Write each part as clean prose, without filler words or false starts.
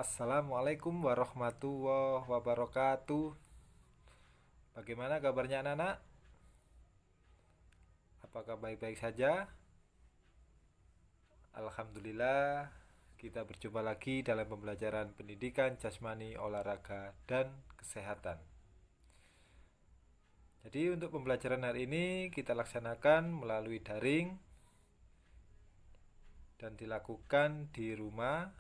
Assalamualaikum warahmatullahi wabarakatuh. Bagaimana kabarnya anak-anak? Apakah baik-baik saja? Alhamdulillah, kita berjumpa lagi dalam pembelajaran pendidikan jasmani, olahraga, dan kesehatan. Jadi untuk pembelajaran hari ini kita laksanakan melalui daring dan dilakukan di rumah.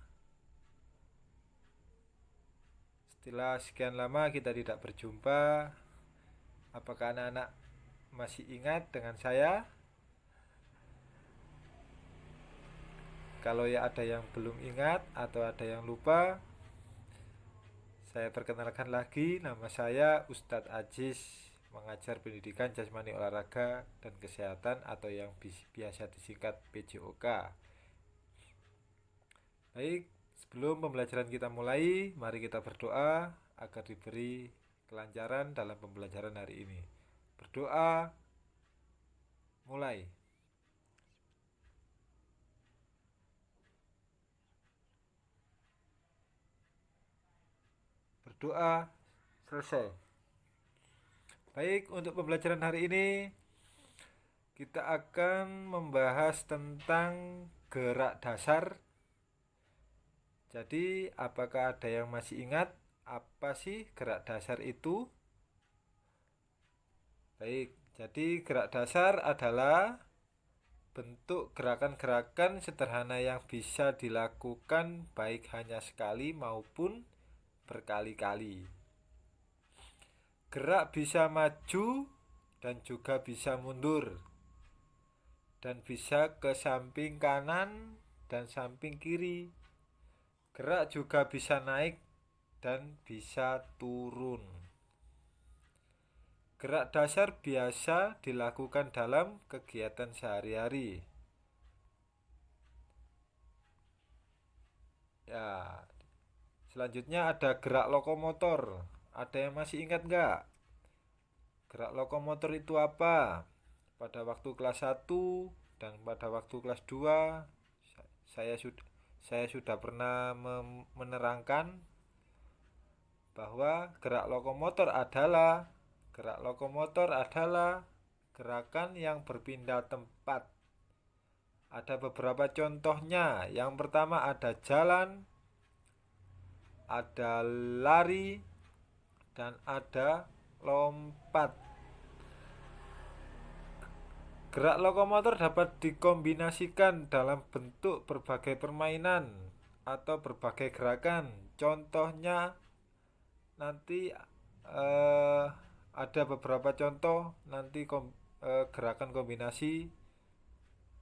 Setelah sekian lama kita tidak berjumpa, apakah anak-anak masih ingat dengan saya? Kalau ya ada yang belum ingat atau ada yang lupa, saya perkenalkan lagi, nama saya Ustadz Aziz, mengajar pendidikan jasmani, olahraga, dan kesehatan atau yang biasa disingkat PJOK. Baik, sebelum pembelajaran kita mulai, mari kita berdoa agar diberi kelancaran dalam pembelajaran hari ini. Berdoa, mulai. Berdoa, selesai. Baik, untuk pembelajaran hari ini kita akan membahas tentang gerak dasar. Jadi, apakah ada yang masih ingat apa sih gerak dasar itu? Baik, jadi gerak dasar adalah bentuk gerakan-gerakan sederhana yang bisa dilakukan baik hanya sekali maupun berkali-kali. Gerak bisa maju dan juga bisa mundur, dan bisa ke samping kanan dan samping kiri. Gerak juga bisa naik dan bisa turun. Gerak dasar biasa dilakukan dalam kegiatan sehari-hari. Ya, selanjutnya ada gerak lokomotor. Ada yang masih ingat nggak? Gerak lokomotor itu apa? Pada waktu kelas 1 dan pada waktu kelas 2 saya sudah pernah menerangkan bahwa gerak lokomotor adalah gerakan yang berpindah tempat. Ada beberapa contohnya. Yang pertama ada jalan, ada lari, dan ada lompat. Gerak lokomotor dapat dikombinasikan dalam bentuk berbagai permainan atau berbagai gerakan. Contohnya nanti ada beberapa contoh nanti gerakan kombinasi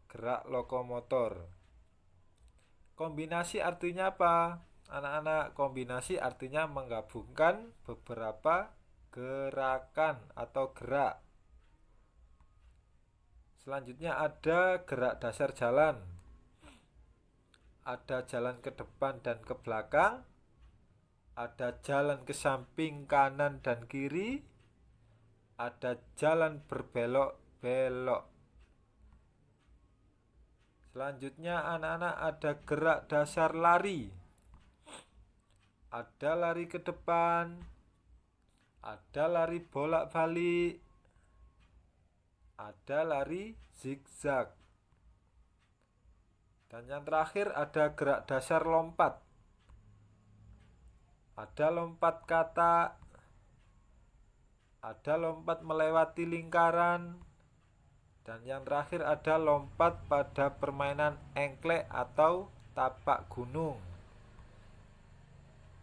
gerak lokomotor. Kombinasi artinya apa? Anak-anak, kombinasi artinya menggabungkan beberapa gerakan atau gerak. Selanjutnya ada gerak dasar jalan. Ada jalan ke depan dan ke belakang. Ada jalan ke samping kanan dan kiri. Ada jalan berbelok-belok. Selanjutnya anak-anak ada gerak dasar lari. Ada lari ke depan. Ada lari bolak-balik. Ada lari zigzag. Dan yang terakhir ada gerak dasar lompat. Ada lompat katak. Ada lompat melewati lingkaran. Dan yang terakhir ada lompat pada permainan engklek atau tapak gunung.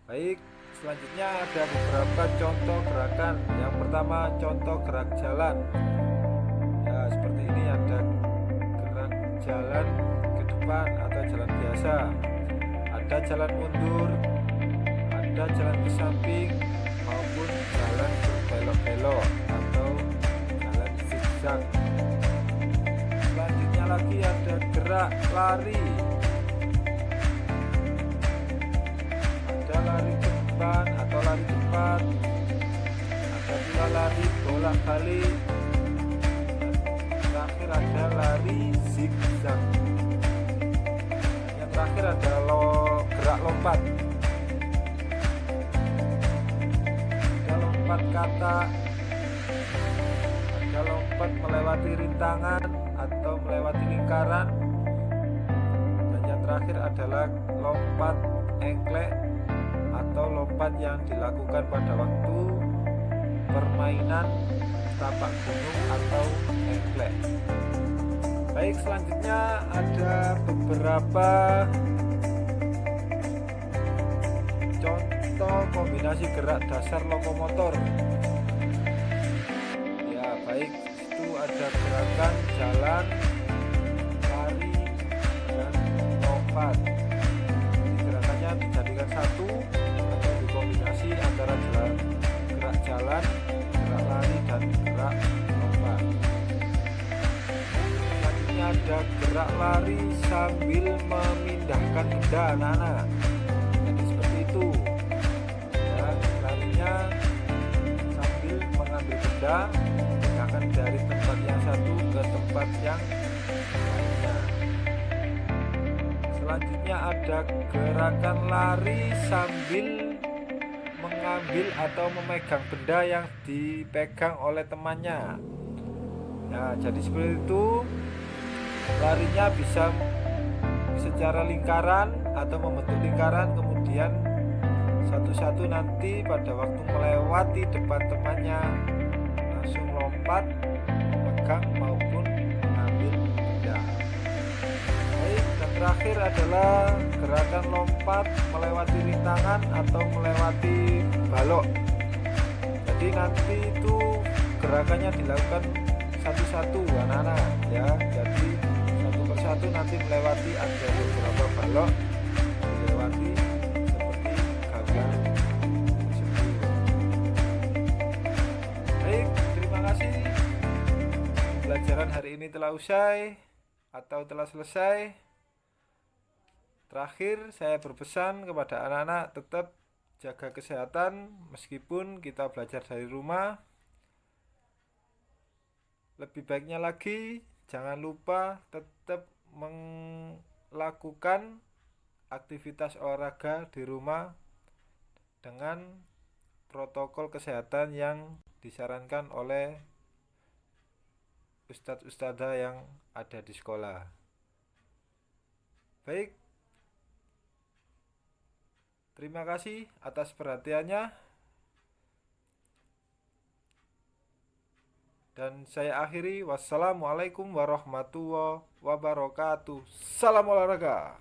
Baik, selanjutnya ada beberapa contoh gerakan. Yang pertama contoh gerak jalan. Ya, seperti ini ada gerak jalan ke depan atau jalan biasa. Ada jalan mundur, ada jalan ke samping, maupun jalan berbelok-belok atau jalan zigzag. Selanjutnya lagi ada gerak lari. Ada lari ke depan atau lari cepat. Ada juga lari bolak-balik. Terakhir ada lari zigzag. Yang terakhir ada gerak lompat. lompat kata, ada lompat melewati rintangan atau melewati lingkaran, dan yang terakhir adalah lompat engklek atau lompat yang dilakukan pada waktu permainan tapak gunung atau engklek. Baik, selanjutnya ada beberapa contoh kombinasi gerak dasar lokomotor. Ya, baik, itu ada gerakan jalan, lari, dan lompat. Gerakannya dijadikan satu atau dikombinasi antara gerak jalan, gerak lari, dan gerak lompat. Selanjutnya ada gerak lari sambil memindahkan benda, anak-anak. Jadi seperti itu ya, larinya sambil mengambil benda, pindahkan dari tempat yang satu ke tempat yang lainnya. Selanjutnya ada gerakan lari sambil mengambil atau memegang benda yang dipegang oleh temannya. Nah, jadi seperti itu, larinya bisa secara lingkaran atau membentuk lingkaran, kemudian satu-satu nanti pada waktu melewati depan temannya langsung lompat, memegang maupun mengambil benda. Baik, dan terakhir adalah gerakan lompat melewati rintangan atau melewati balok. Jadi nanti itu gerakannya dilakukan satu-satu, anak-anak ya. Jadi satu persatu nanti melewati, ada beberapa balok dilewati seperti gambar tersebut. Baik, terima kasih. Pelajaran hari ini telah usai atau telah selesai. Terakhir, saya berpesan kepada anak-anak tetap jaga kesehatan meskipun kita belajar dari rumah. Lebih baiknya lagi, jangan lupa tetap melakukan aktivitas olahraga di rumah dengan protokol kesehatan yang disarankan oleh ustadz-ustadzah yang ada di sekolah. Baik, terima kasih atas perhatiannya. Dan saya akhiri, wassalamualaikum warahmatullahi wabarakatuh. Salam olahraga.